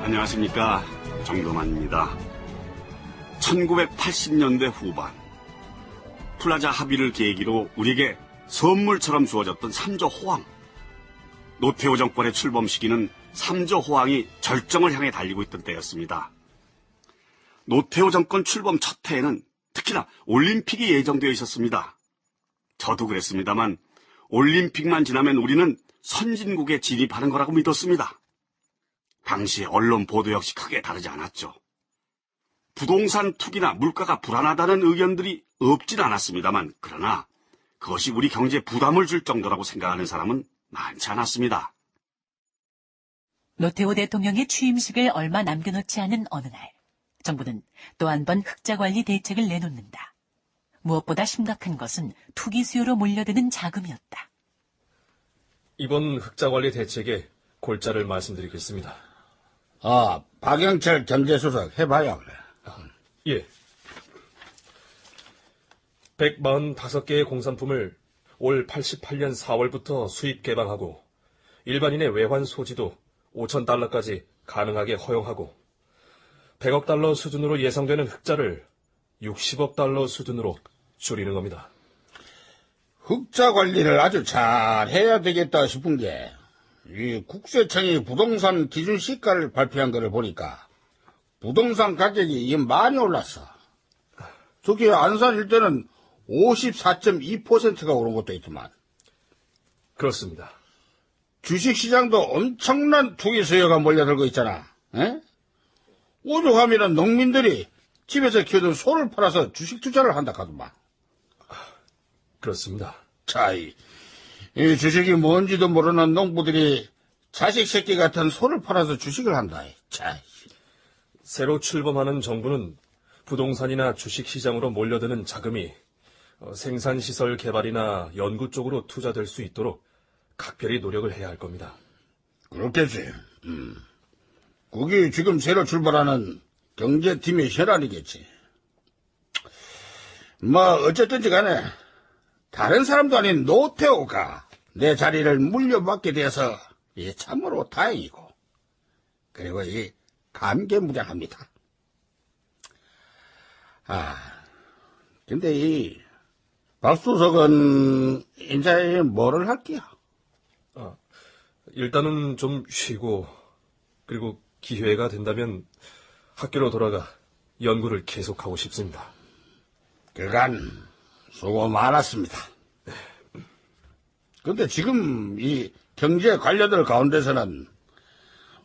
안녕하십니까. 정도만입니다. 1980년대 후반 플라자 합의를 계기로 우리에게 선물처럼 주어졌던 삼조 호황. 노태우 정권의 출범 시기는 삼조 호황이 절정을 향해 달리고 있던 때였습니다. 노태우 정권 출범 첫 해에는 특히나 올림픽이 예정되어 있었습니다. 저도 그랬습니다만 올림픽만 지나면 우리는 선진국에 진입하는 거라고 믿었습니다. 당시 언론 보도 역시 크게 다르지 않았죠. 부동산 투기나 물가가 불안하다는 의견들이 없진 않았습니다만 그러나 그것이 우리 경제에 부담을 줄 정도라고 생각하는 사람은 많지 않았습니다. 노태우 대통령의 취임식을 얼마 남겨놓지 않은 어느 날, 정부는 또 한 번 흑자관리 대책을 내놓는다. 무엇보다 심각한 것은 투기 수요로 몰려드는 자금이었다. 이번 흑자관리 대책의 골자를 말씀드리겠습니다. 박영철 경제수석 해봐요, 그래. 예. 145개의 공산품을 올 88년 4월부터 수입 개방하고 일반인의 외환 소지도 5,000달러까지 가능하게 허용하고 100억 달러 수준으로 예상되는 흑자를 60억 달러 수준으로 줄이는 겁니다. 흑자 관리를 아주 잘 해야 되겠다 싶은 게, 이 국세청이 부동산 기준 시가를 발표한 거를 보니까 부동산 가격이 많이 올랐어. 특히 안산 일대는 54.2%가 오른 것도 있더만. 그렇습니다. 주식시장도 엄청난 투기 수요가 몰려들고 있잖아. 에? 오죽하면 농민들이 집에서 키우던 소를 팔아서 주식 투자를 한다 하더만. 그렇습니다. 자, 이 주식이 뭔지도 모르는 농부들이 자식 새끼 같은 소를 팔아서 주식을 한다. 자. 새로 출범하는 정부는 부동산이나 주식시장으로 몰려드는 자금이 생산시설 개발이나 연구 쪽으로 투자될 수 있도록 각별히 노력을 해야 할 겁니다. 그렇겠지. 그게 지금 새로 출발하는 경제팀의 혈안이겠지. 어쨌든지 간에 다른 사람도 아닌 노태우가 내 자리를 물려받게 돼서 참으로 다행이고, 그리고 감개무량합니다. 근데 박수석은 이제 뭐를 할게요? 일단은 좀 쉬고, 그리고 기회가 된다면 학교로 돌아가 연구를 계속하고 싶습니다. 그간 수고 많았습니다. 근데 지금 이 경제 관료들 가운데서는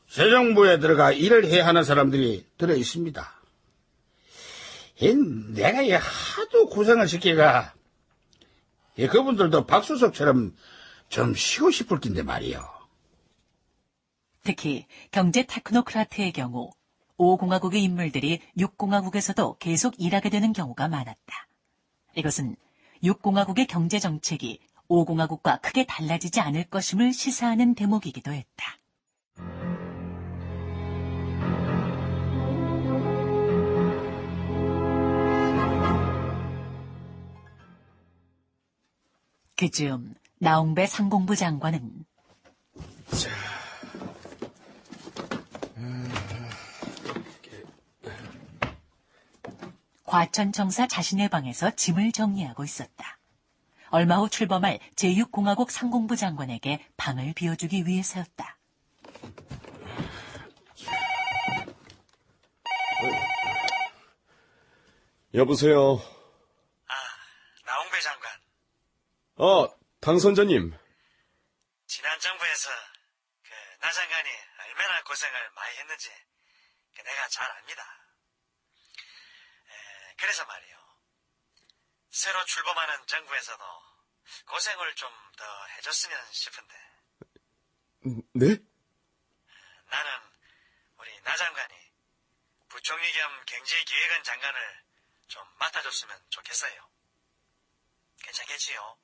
새 정부에 들어가 일을 해야 하는 사람들이 들어 있습니다. 내가 하도 고생을 시키가 그분들도 박수석처럼 좀 쉬고 싶을 낀데 말이요. 특히 경제 테크노크라트의 경우 5공화국의 인물들이 6공화국에서도 계속 일하게 되는 경우가 많았다. 이것은 6공화국의 경제정책이 5공화국과 크게 달라지지 않을 것임을 시사하는 대목이기도 했다. 그즈음 나홍배 상공부 장관은 과천청사 자신의 방에서 짐을 정리하고 있었다. 얼마 후 출범할 제6공화국 상공부 장관에게 방을 비워주기 위해서였다. 여보세요. 나홍배 장관. 당선자님. 지난 정부에서 나 장관이 얼마나 고생을 많이 했는지 내가 잘 압니다. 그래서 말이요. 새로 출범하는 정부에서도 고생을 좀 더 해줬으면 싶은데. 네? 나는 우리 나 장관이 부총리 겸 경제기획원 장관을 좀 맡아줬으면 좋겠어요. 괜찮겠지요?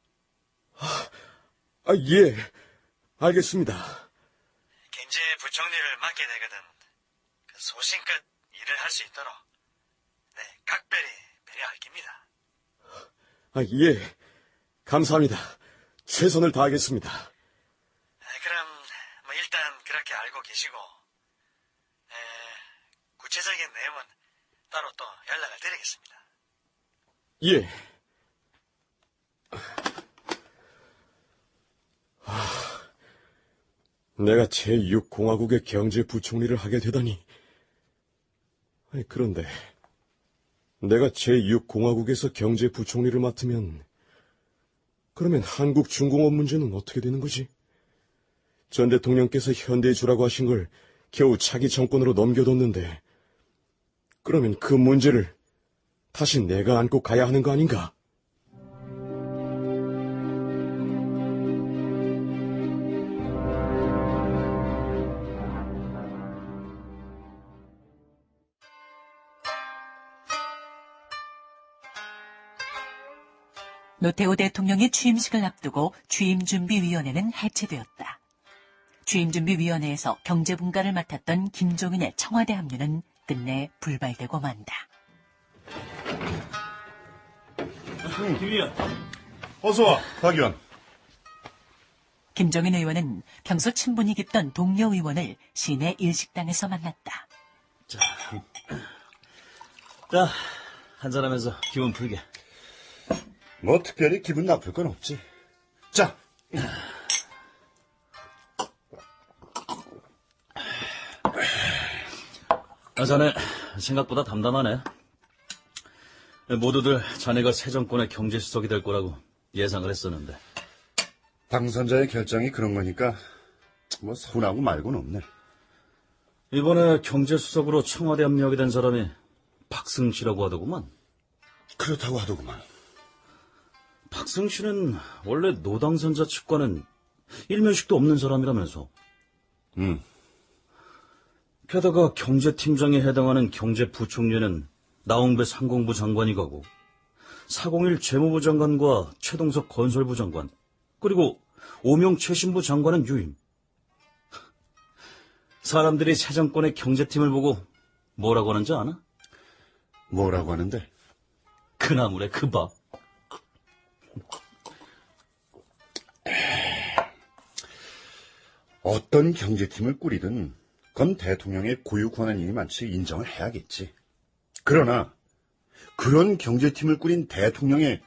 예. 알겠습니다. 경제부총리를 맡게 되거든 소신껏 일을 할 수 있도록 각별히 배려할 깁니다. 예. 감사합니다. 최선을 다하겠습니다. 그럼 일단 그렇게 알고 계시고 구체적인 내용은 따로 또 연락을 드리겠습니다. 예. 내가 제6공화국의 경제부총리를 하게 되다니. 아니, 그런데 내가 제6공화국에서 경제부총리를 맡으면 그러면 한국 중공업 문제는 어떻게 되는 거지? 전 대통령께서 현대에 주라고 하신 걸 겨우 차기 정권으로 넘겨뒀는데 그러면 그 문제를 다시 내가 안고 가야 하는 거 아닌가? 노태우 대통령의 취임식을 앞두고 취임준비위원회는 해체되었다. 취임준비위원회에서 경제분과를 맡았던 김종인의 청와대 합류는 끝내 불발되고 만다. 김의원. 어서와, 박 의원. 김종인 의원은 평소 친분이 깊던 동료 의원을 시내 일식당에서 만났다. 자, 한잔하면서 기분 풀게. 뭐 특별히 기분 나쁠 건 없지. 자, 자네 생각보다 담담하네. 모두들 자네가 새 정권의 경제수석이 될 거라고 예상을 했었는데. 당선자의 결정이 그런 거니까 뭐 서운하고 말고는 없네. 이번에 경제수석으로 청와대 합류하게 된 사람이 박승씨라고 하더구만. 그렇다고 하더구만. 박승씨는 원래 노당선자 측과는 일면식도 없는 사람이라면서. 게다가 경제팀장에 해당하는 경제부총리는 나홍배 상공부 장관이 가고 401 재무부 장관과 최동석 건설부 장관 그리고 오명 최신부 장관은 유임. 사람들이 새 정권의 경제팀을 보고 뭐라고 하는지 아나? 뭐라고 하는데? 그 나물에 그 밥. 어떤 경제팀을 꾸리든 그건 대통령의 고유 권한이니 많지 인정을 해야겠지. 그러나 그런 경제팀을 꾸린 대통령의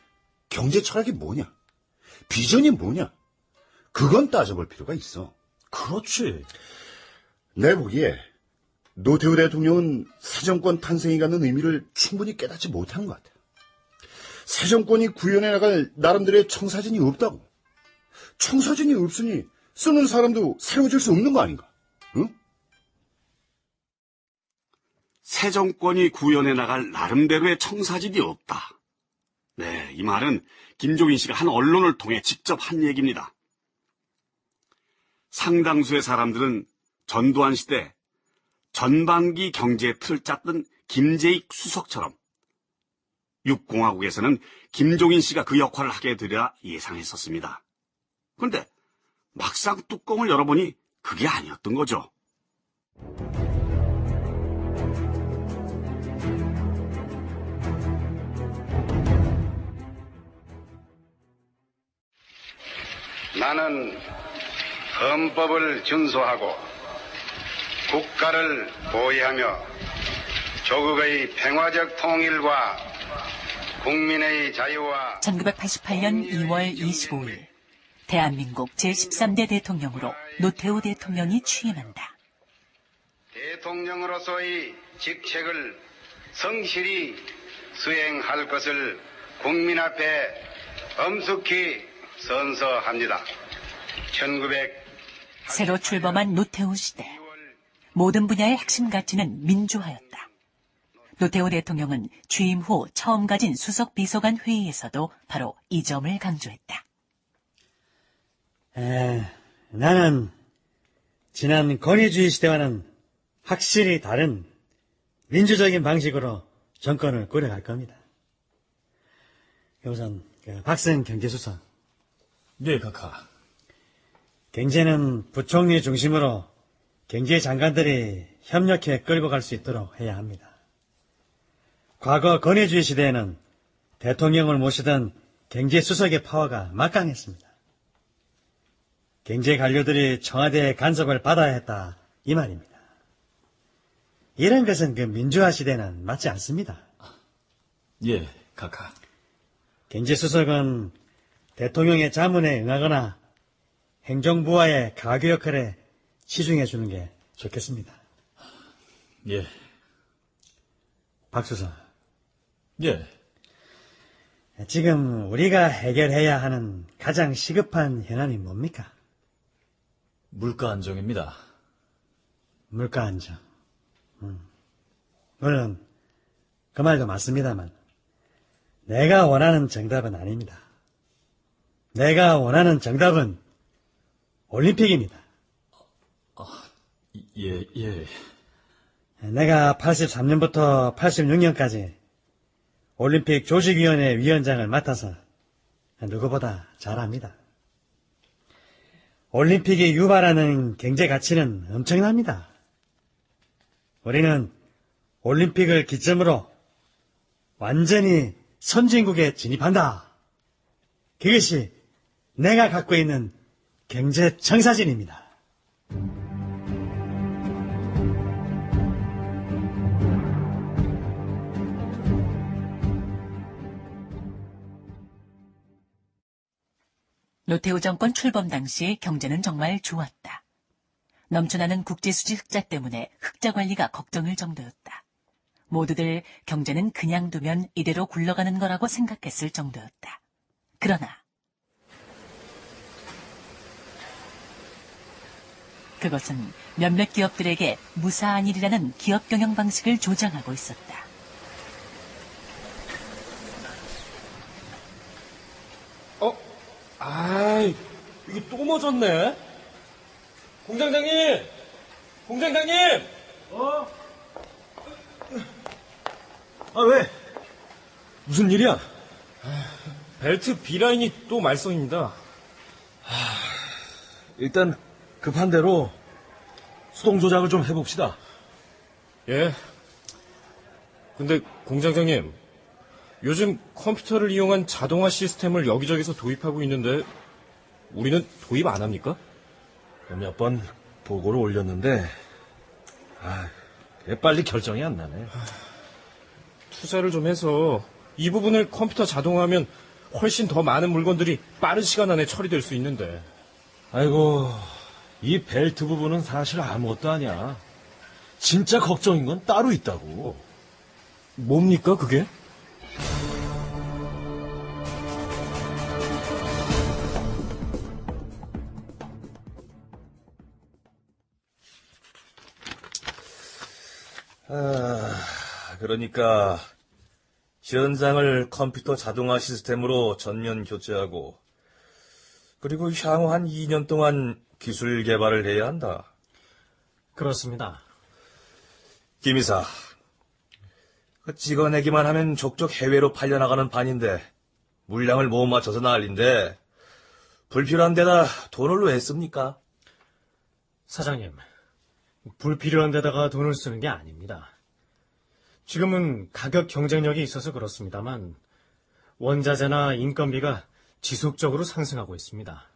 경제 철학이 뭐냐? 비전이 뭐냐? 그건 따져볼 필요가 있어. 그렇지. 내 보기에 노태우 대통령은 새 정권 탄생이 갖는 의미를 충분히 깨닫지 못한 것 같아. 새 정권이 구현해 나갈 나름대로의 청사진이 없다고. 청사진이 없으니 쓰는 사람도 새로워질 수 없는 거 아닌가? 응? 새 정권이 구현해 나갈 나름대로의 청사진이 없다. 네, 이 말은 김종인 씨가 한 언론을 통해 직접 한 얘기입니다. 상당수의 사람들은 전두환 시대 전반기 경제의 틀을 짰던 김재익 수석처럼 6공화국에서는 김종인 씨가 그 역할을 하게 되리라 예상했었습니다. 그런데 막상 뚜껑을 열어보니 그게 아니었던 거죠. 나는 헌법을 준수하고 국가를 보위하며 조국의 평화적 통일과 국민의 자유와 1988년 2월 25일 대한민국 제13대 대통령으로 노태우 대통령이 취임한다. 대통령으로서의 직책을 성실히 수행할 것을 국민 앞에 엄숙히 선서합니다. 새로 출범한 노태우 시대. 모든 분야의 핵심 가치는 민주화였다. 노태우 대통령은 취임 후 처음 가진 수석 비서관 회의에서도 바로 이 점을 강조했다. 나는 지난 권위주의 시대와는 확실히 다른 민주적인 방식으로 정권을 꾸려갈 겁니다. 우선 박승 경제수석. 네, 각하. 경제는 부총리 중심으로 경제장관들이 협력해 끌고 갈 수 있도록 해야 합니다. 과거 권위주의 시대에는 대통령을 모시던 경제수석의 파워가 막강했습니다. 경제 관료들이 청와대의 간섭을 받아야 했다, 이 말입니다. 이런 것은 그 민주화 시대는 맞지 않습니다. 예, 카카. 경제수석은 대통령의 자문에 응하거나 행정부와의 가교 역할에 치중해 주는 게 좋겠습니다. 예, 박 수석, 예. 지금 우리가 해결해야 하는 가장 시급한 현안이 뭡니까? 물가 안정입니다. 물가 안정. 물론 그 말도 맞습니다만 내가 원하는 정답은 아닙니다. 내가 원하는 정답은 올림픽입니다. 예, 예. 내가 83년부터 86년까지 올림픽 조직위원회 위원장을 맡아서 누구보다 잘 압니다. 올림픽이 유발하는 경제 가치는 엄청납니다. 우리는 올림픽을 기점으로 완전히 선진국에 진입한다. 그것이 내가 갖고 있는 경제 청사진입니다. 노태우 정권 출범 당시 경제는 정말 좋았다. 넘쳐나는 국제수지 흑자 때문에 흑자 관리가 걱정일 정도였다. 모두들 경제는 그냥 두면 이대로 굴러가는 거라고 생각했을 정도였다. 그러나 그것은 몇몇 기업들에게 무사한 일이라는 기업 경영 방식을 조장하고 있었다. 아이, 이게 또 멎었네? 공장장님! 공장장님! 아, 왜? 무슨 일이야? 벨트 B라인이 또 말썽입니다. 일단 급한 대로 수동 조작을 좀 해봅시다. 예. 근데 공장장님, 요즘 컴퓨터를 이용한 자동화 시스템을 여기저기서 도입하고 있는데 우리는 도입 안 합니까? 몇 번 보고를 올렸는데 빨리 결정이 안 나네. 투자를 좀 해서 이 부분을 컴퓨터 자동화하면 훨씬 더 많은 물건들이 빠른 시간 안에 처리될 수 있는데. 아이고, 이 벨트 부분은 사실 아무것도 아니야. 진짜 걱정인 건 따로 있다고. 뭡니까 그게? 그러니까 현장을 컴퓨터 자동화 시스템으로 전면 교체하고 그리고 향후 한 2년 동안 기술 개발을 해야 한다. 그렇습니다. 김 이사, 찍어내기만 하면 족족 해외로 팔려나가는 판인데 물량을 못 맞춰서 난리인데 불필요한 데다 돈을 왜 씁니까? 사장님, 불필요한 데다가 돈을 쓰는 게 아닙니다. 지금은 가격 경쟁력이 있어서 그렇습니다만 원자재나 인건비가 지속적으로 상승하고 있습니다.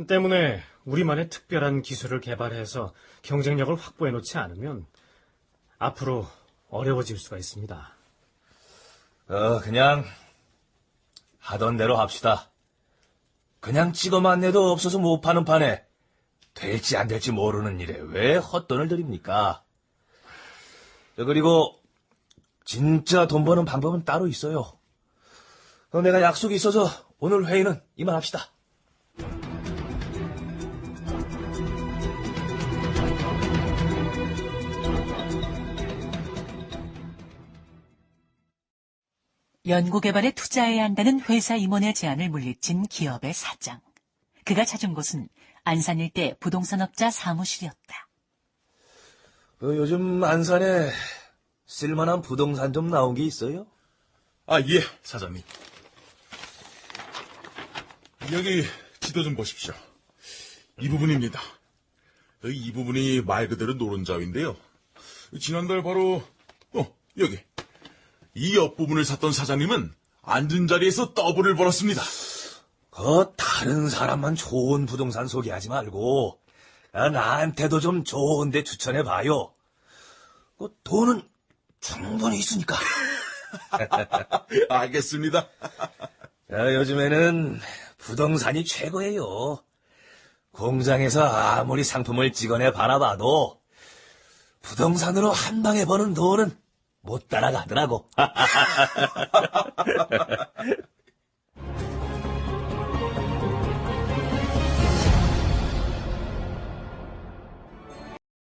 때문에 우리만의 특별한 기술을 개발해서 경쟁력을 확보해 놓지 않으면 앞으로 어려워질 수가 있습니다. 그냥 하던 대로 합시다. 그냥 찍어만 내도 없어서 못 파는 판에 될지 안 될지 모르는 일에 왜 헛돈을 들입니까? 그리고 진짜 돈 버는 방법은 따로 있어요. 내가 약속이 있어서 오늘 회의는 이만합시다. 연구개발에 투자해야 한다는 회사 임원의 제안을 물리친 기업의 사장. 그가 찾은 곳은 안산 일대 부동산업자 사무실이었다. 요즘 안산에 쓸만한 부동산 좀 나온 게 있어요? 예, 사장님. 여기 지도 좀 보십시오. 이 부분입니다. 이 부분이 말 그대로 노른자위인데요. 지난달 바로, 여기. 이 옆부분을 샀던 사장님은 앉은 자리에서 더블을 벌었습니다. 다른 사람만 좋은 부동산 소개하지 말고 나한테도 좀 좋은 데 추천해봐요. 그 돈은 충분히 있으니까. 알겠습니다. 요즘에는 부동산이 최고예요. 공장에서 아무리 상품을 찍어내 바라봐도 부동산으로 한 방에 버는 돈은 못 따라가더라고.